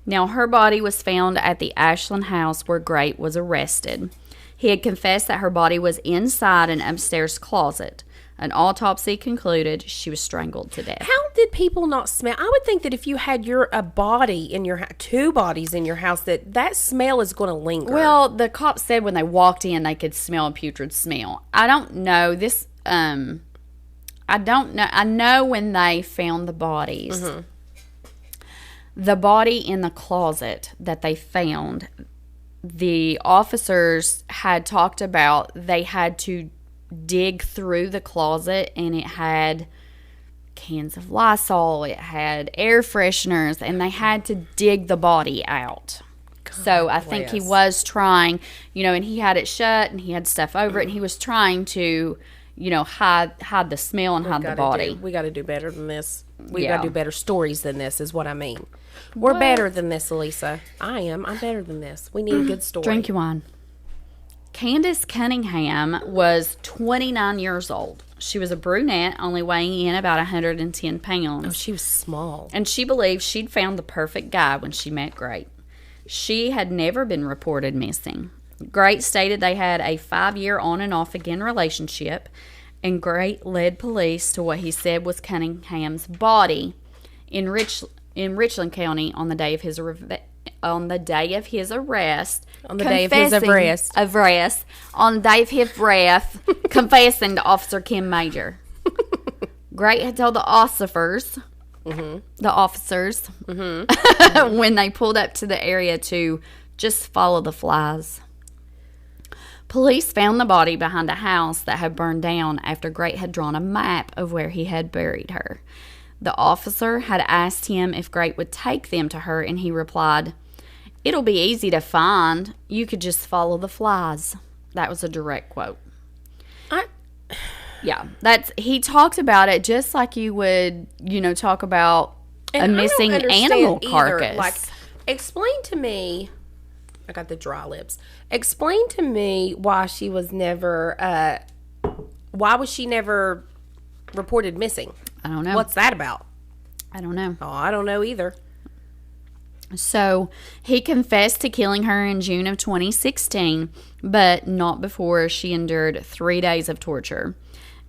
Now, her body was found at the Ashland house where Grate was arrested. He had confessed that her body was inside an upstairs closet. An autopsy concluded she was strangled to death. How did people not smell? I would think that if you had a body in your house, 2 bodies in your house, that smell is going to linger. Well, the cops said when they walked in, they could smell a putrid smell. I don't know this. I don't know. I know when they found the bodies, the body in the closet that they found, the officers had talked about they had to dig through the closet, and it had cans of Lysol, it had air fresheners, and they had to dig the body out. So I think he was trying, and he had it shut and he had stuff over it, and he was trying to, hide the smell and hide the body. We got to do better than this. We got to do better stories than this is what I mean. We're better than this, Elisa. I am. I'm better than this. We need a good story. Drink your wine. Candace Cunningham was 29 years old. She was a brunette, only weighing in about 110 pounds. Oh, she was small. And she believed she'd found the perfect guy when she met Grate. She had never been reported missing. Grate stated they had a 5-year on and off again relationship, and Grate led police to what he said was Cunningham's body in Richland County on the day of his arrest. On the day of his arrest, confessing to Officer Kim Major. Grate had told the officers, when they pulled up to the area, to just follow the flies. Police found the body behind a house that had burned down after Grate had drawn a map of where he had buried her. The officer had asked him if Grate would take them to her, and he replied, "It'll be easy to find. You could just follow the flies." That was a direct quote. He talked about it just like you would, talk about a missing animal carcass. Like, explain to me. I got the dry lips. Explain to me why she was never. Why was she never reported missing? I don't know. What's that about? I don't know. Oh, I don't know either. So he confessed to killing her in June of 2016, but not before she endured 3 days of torture.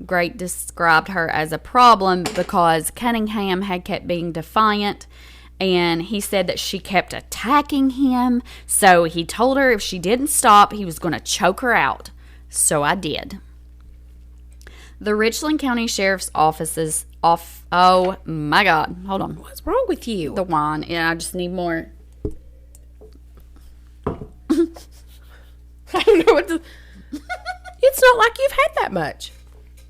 Grate described her as a problem because Cunningham had kept being defiant, and he said that she kept attacking him. So he told her if she didn't stop, he was going to choke her out. So I did. The Richland County Sheriff's Office's oh my God, hold on. What's wrong with you? The wine. Yeah, I just need more. I don't know what to. It's not like you've had that much.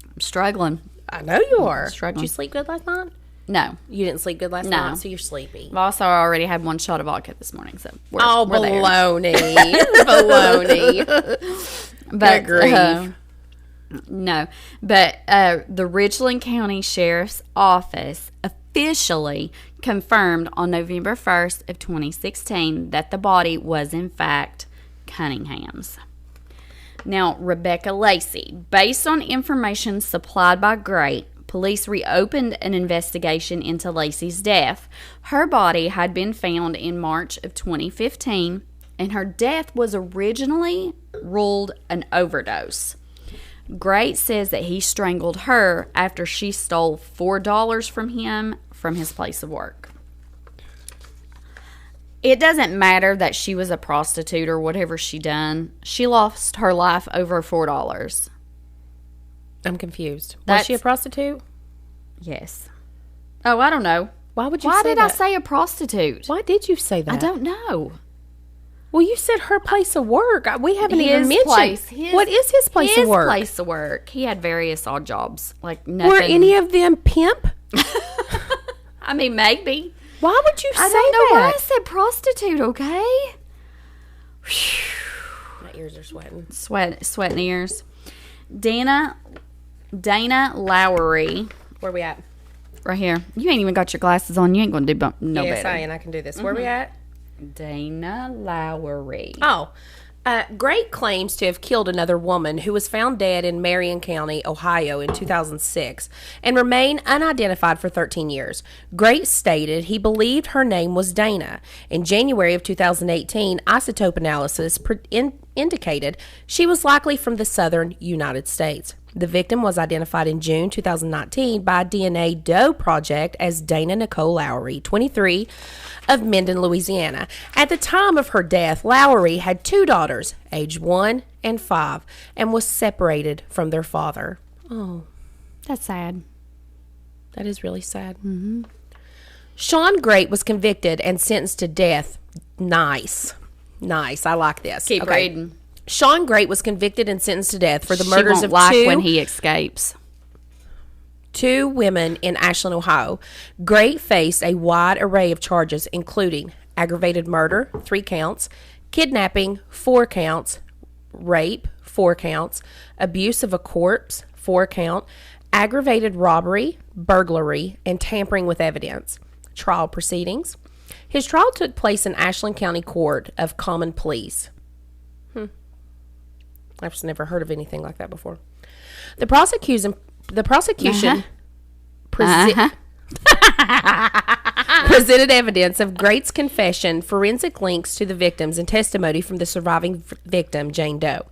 I'm struggling. I know you are. Struggling. Did you sleep good last night? No. You didn't sleep good last night, so you're sleepy. Also, I already had one shot of vodka this morning, so we're baloney. Baloney. But grief. No, but the Richland County Sheriff's Office officially confirmed on November 1st of 2016 that the body was in fact Cunningham's. Now, Rebecca Lacey, based on information supplied by Grate, police reopened an investigation into Lacey's death. Her body had been found in March of 2015, and her death was originally ruled an overdose. Grate says that he strangled her after she stole $4 from him from his place of work. It doesn't matter that she was a prostitute or whatever she done. She lost her life over $4. I'm confused. Was she a prostitute? Yes. Oh, I don't know. Why would you say that? Why did I say a prostitute? Why did you say that? I don't know. Well, you said her place of work. We haven't even mentioned. What is his place of work? His place of work. He had various odd jobs. Like nothing. Were any of them pimp? I mean, maybe. Why would you say that? I don't know why I said prostitute, okay? My ears are sweating. Sweating ears. Dana Lowry. Where we at? Right here. You ain't even got your glasses on. You ain't going to do no better. Yes, I am. I can do this. Where we at? Dana Lowry. Oh. Grate claims to have killed another woman who was found dead in Marion County, Ohio in 2006 and remained unidentified for 13 years. Grate stated he believed her name was Dana. In January of 2018, isotope analysis indicated she was likely from the southern United States. The victim was identified in June 2019 by DNA Doe Project as Dana Nicole Lowry, 23, of Minden, Louisiana. At the time of her death, Lowry had 2 daughters, aged 1 and 5, and was separated from their father. Oh, that's sad. That is really sad. Mm-hmm. Shawn Grate was convicted and sentenced to death. Nice. I like this. Keep reading. Shawn Grate was convicted and sentenced to death for the murders won't of like when he escapes. 2 women in Ashland, Ohio. Grate faced a wide array of charges, including aggravated murder, 3 counts, kidnapping, 4 counts, rape, 4 counts, abuse of a corpse, 4 count, aggravated robbery, burglary, and tampering with evidence. Trial proceedings. His trial took place in Ashland County Court of Common Pleas. I've just never heard of anything like that before. The prosecution presented evidence of Grate's confession, forensic links to the victims, and testimony from the surviving victim, Jane Doe.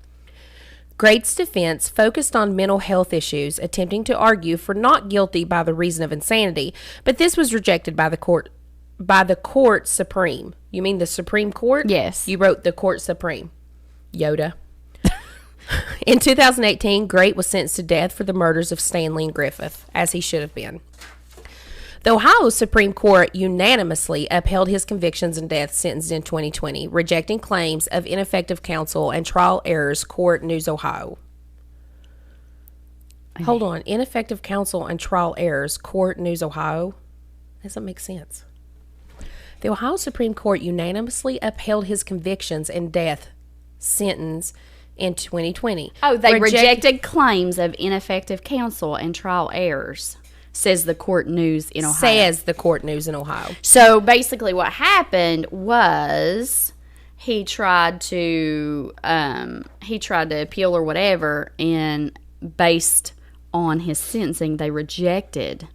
Grate's defense focused on mental health issues, attempting to argue for not guilty by the reason of insanity, but this was rejected by the court supreme. You mean the Supreme Court? Yes. You wrote the Court Supreme. Yoda. In 2018, Grate was sentenced to death for the murders of Stanley and Griffith, as he should have been. The Ohio Supreme Court unanimously upheld his convictions and death sentence in 2020, rejecting claims of ineffective counsel and trial errors, Court News Ohio. Hold on. Ineffective counsel and trial errors, Court News Ohio? Doesn't make sense. The Ohio Supreme Court unanimously upheld his convictions and death sentence in 2020. Oh, they rejected claims of ineffective counsel and trial errors, says the Court News in Ohio. So basically what happened was he tried to appeal or whatever, and based on his sentencing, they rejected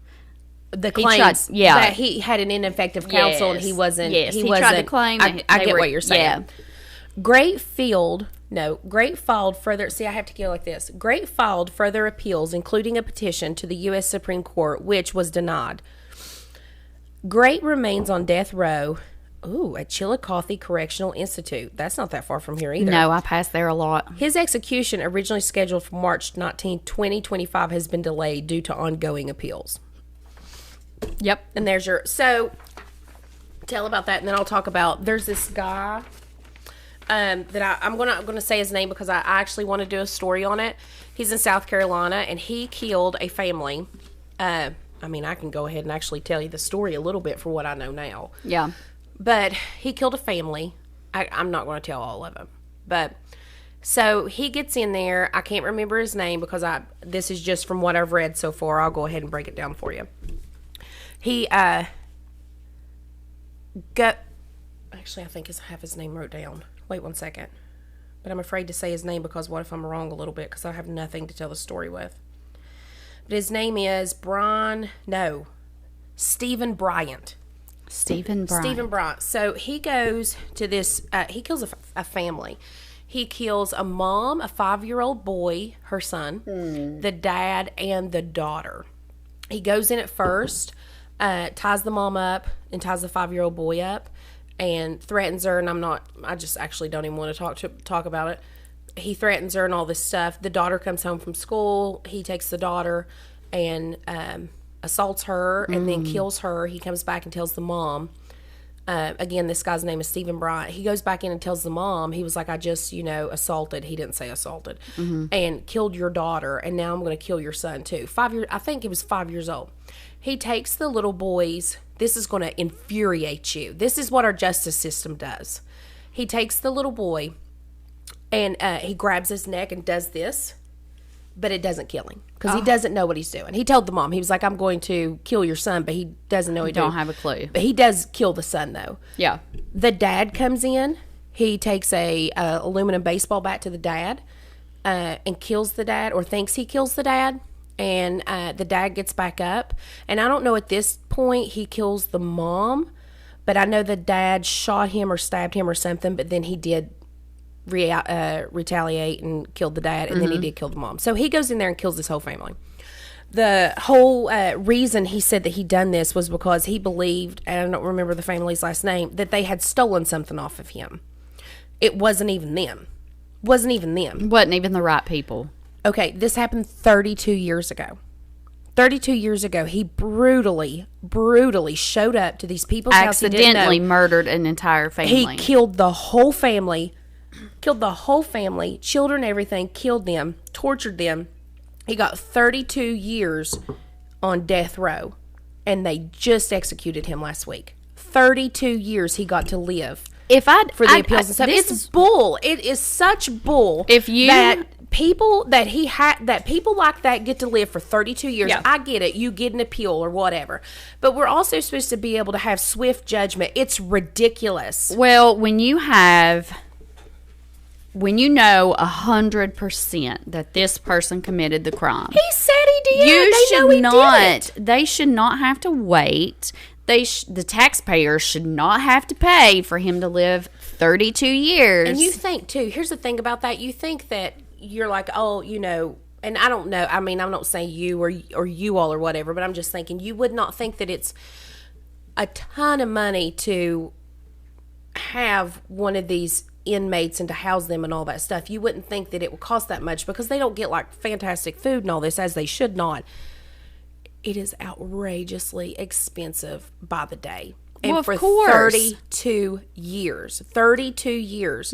the claims that he had an ineffective counsel and he wasn't. Yes, he tried to claim. I get what you're saying. Yeah. Grate filed further. See, I have to go like this. Grate filed further appeals, including a petition to the U.S. Supreme Court, which was denied. Grate remains on death row. At Chillicothe Correctional Institute. That's not that far from here either. No, I pass there a lot. His execution, originally scheduled for March 19, 2025, has been delayed due to ongoing appeals. Yep. And there's your... So, tell about that, and then I'll talk about... There's this guy... that I'm gonna say his name because I actually want to do a story on it. He's in South Carolina and he killed a family. I can go ahead and actually tell you the story a little bit for what I know now. Yeah. But he killed a family. I'm not going to tell all of them. But so he gets in there. I can't remember his name because this is just from what I've read so far. I'll go ahead and break it down for you. He actually I think I have his name wrote down. Wait 1 second. But I'm afraid to say his name because what if I'm wrong a little bit because I have nothing to tell the story with. But his name is Stephen Bryant. Stephen Bryant. So he goes to this, he kills a family. He kills a mom, a 5-year-old boy, her son, the dad, and the daughter. He goes in at first, ties the mom up and ties the 5-year-old boy up. And threatens her, and I just actually don't even want to talk about it. He threatens her and all this stuff. The daughter comes home from school. He takes the daughter and assaults her and then kills her. He comes back and tells the mom. Again, this guy's name is Stephen Bryant. He goes back in and tells the mom, he was like, I just, assaulted. He didn't say assaulted. And killed your daughter, and now I'm going to kill your son too. I think he was 5 years old. He takes the little boys. This is going to infuriate you. This is what our justice system does. He takes the little boy and he grabs his neck and does this, but it doesn't kill him because he doesn't know what he's doing. He told the mom, he was like, I'm going to kill your son, but he doesn't know he don't have a clue. But he does kill the son though. Yeah. The dad comes in. He takes a aluminum baseball bat to the dad and kills the dad, or thinks he kills the dad. And the dad gets back up. And I don't know at this point he kills the mom, but I know the dad shot him or stabbed him or something, but then he did retaliate and killed the dad, and then he did kill the mom. So he goes in there and kills this whole family. The whole reason he said that he done this was because he believed, and I don't remember the family's last name, that they had stolen something off of him. It wasn't even them. Wasn't even the right people. Okay, this happened 32 years ago. 32 years ago, he brutally showed up to these people's house. Accidentally murdered an entire family. He killed the whole family, Killed the whole family, children, everything. Killed them, tortured them. He got 32 years on death row, and they just executed him last week. 32 years he got to live. For the appeals and stuff. It's bull. It is such bull. That people people like that get to live for 32 years. Yeah. I get it. You get an appeal or whatever. But we're also supposed to be able to have swift judgment. It's ridiculous. Well, when you know 100% that this person committed the crime. He said he did. They should not have to wait. The taxpayers should not have to pay for him to live 32 years. And you think, too, here's the thing about that. You think that you're like, oh, and I don't know. I mean, I'm not saying you or you all or whatever, but I'm just thinking you would not think that it's a ton of money to have one of these inmates and to house them and all that stuff. You wouldn't think that it would cost that much because they don't get like fantastic food and all this, as they should not. It is outrageously expensive by the day. And well, for of course. 32 years,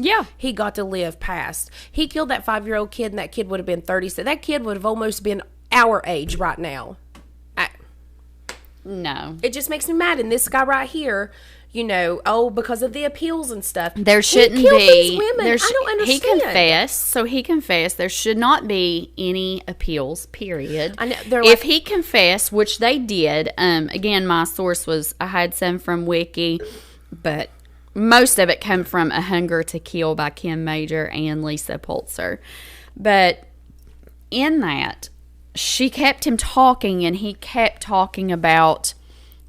yeah, he got to live past. He killed that 5-year-old kid, and that kid would have been 30. So that kid would have almost been our age right now. No. It just makes me mad. And this guy right here, because of the appeals and stuff. There shouldn't be. These women. I don't understand. He confessed. There should not be any appeals, period. I know, if he confessed, which they did, again, my source I had some from Wiki, but most of it came from A Hunger to Kill by Kim Major and Lisa Pulitzer. But in that, she kept him talking, and he kept talking about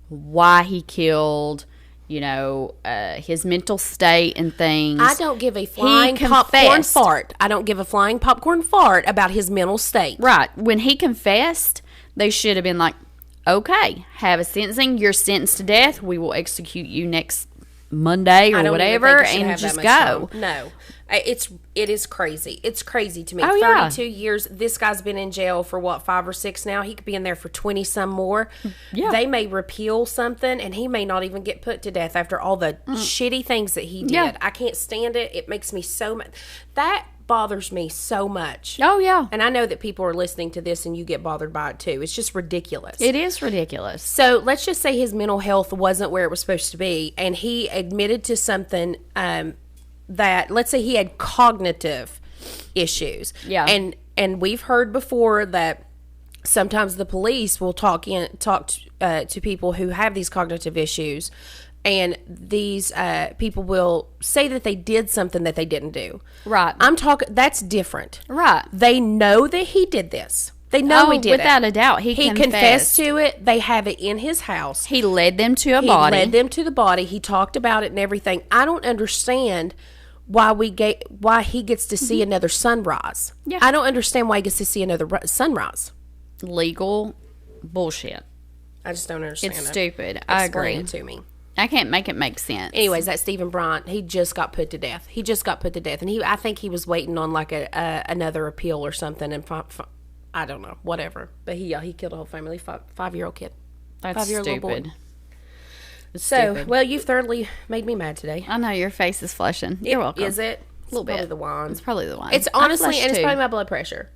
why he killed, his mental state and things. I don't give a flying popcorn fart. I don't give a flying popcorn fart about his mental state. Right. When he confessed, they should have been like, okay, have a sentencing. You're sentenced to death. We will execute you next Monday or whatever, and just go. Time. No. It is crazy. It's crazy to me. Oh, 32 years. This guy's been in jail for 5 or 6 now. He could be in there for 20 some more. Yeah. They may repeal something, and he may not even get put to death after all the shitty things that he did. Yeah. I can't stand it. It makes me so mad. That bothers me so much. Oh, yeah. And I know that people are listening to this and you get bothered by it too. It's just ridiculous. It is ridiculous. So let's just say his mental health wasn't where it was supposed to be, and he admitted to something that, let's say he had cognitive issues. Yeah. And we've heard before that sometimes the police will talk to people who have these cognitive issues, and these people will say that they did something that they didn't do. Right. That's different. Right. They know that he did this. They know he did without it. a doubt. He confessed to it. They have it in his house. He led them to a body. He led them to the body. He talked about it and everything. I don't understand why he gets to see another sunrise. Yeah. I don't understand why he gets to see another sunrise. Legal bullshit. I just don't understand. It's stupid. I agree. Explain it to me. I can't make it make sense. Anyways, that Stephen Bryant, he just got put to death. And I think he was waiting on like another appeal or something. And I don't know, whatever. But he killed a whole family, 5-year-old kid. That's 5-year-old stupid. little boy. Stupid. Well, you've thoroughly made me mad today. I know, your face is flushing. You're welcome. Is it? A little bit. Probably the wine. It's probably the wine. It's honestly, and it's probably my blood pressure.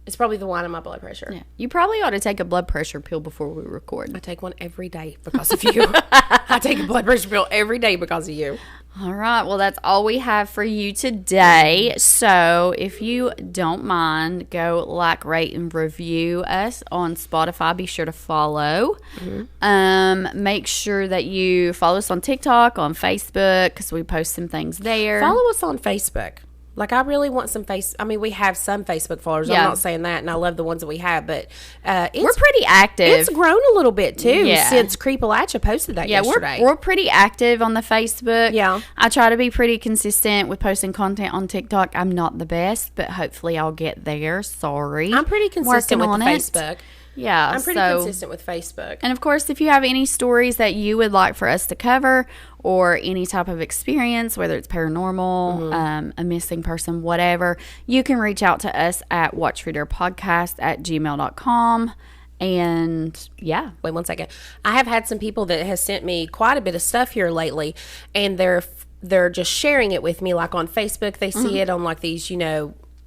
It's probably the wine and my blood pressure. Yeah. You probably ought to take a blood pressure pill before we record. I take one every day because of you. I take a blood pressure pill every day because of you. All right. Well, that's all we have for you today. So if you don't mind, go like, rate, and review us on Spotify. Be sure to follow. Mm-hmm. Make sure that you follow us on TikTok, on Facebook, because we post some things there. Follow us on Facebook. Like, I really want some we have some Facebook followers. Yeah. I'm not saying that, and I love the ones that we have, but we're pretty active. It's grown a little bit, too, since Creepalacha posted that yesterday. We're pretty active on the Facebook. Yeah. I try to be pretty consistent with posting content on TikTok. I'm not the best, but hopefully I'll get there. Sorry. I'm pretty consistent with Facebook. Yeah, I'm pretty consistent with Facebook. And, of course, if you have any stories that you would like for us to cover or any type of experience, whether it's paranormal, a missing person, whatever, you can reach out to us at watchreaderpodcast@gmail.com. And, yeah. Wait 1 second. I have had some people that has sent me quite a bit of stuff here lately, and they're just sharing it with me, like on Facebook. They see it on like these,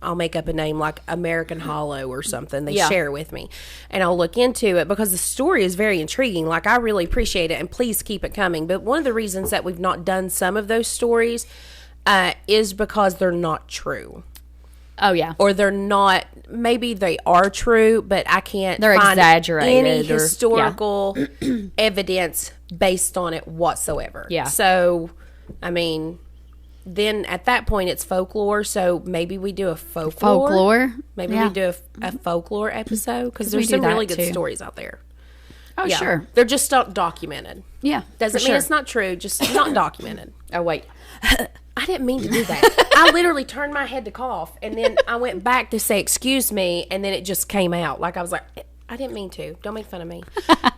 I'll make up a name like American Hollow or something. They share it with me, and I'll look into it because the story is very intriguing. Like, I really appreciate it, and please keep it coming. But one of the reasons that we've not done some of those stories is because they're not true. Oh, yeah. Or they're not, maybe they are true, but I can't They're find exaggerated any historical evidence based on it whatsoever. Yeah. So, I mean, then at that point it's folklore, so maybe we do a folklore. Maybe we do a folklore episode, because there's some really good stories out there. Oh, sure. They're just not documented. Yeah. Doesn't mean it's not true, just not documented. Oh, wait. I didn't mean to do that. I literally turned my head to cough, and then I went back to say, excuse me, and then it just came out. Like, I was like, I didn't mean to. Don't make fun of me.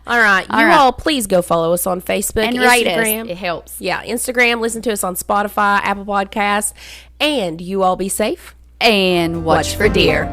All right. All please go follow us on Facebook and Instagram. Rate us. It helps. Yeah, Instagram. Listen to us on Spotify, Apple Podcasts. And you all be safe. And watch for deer.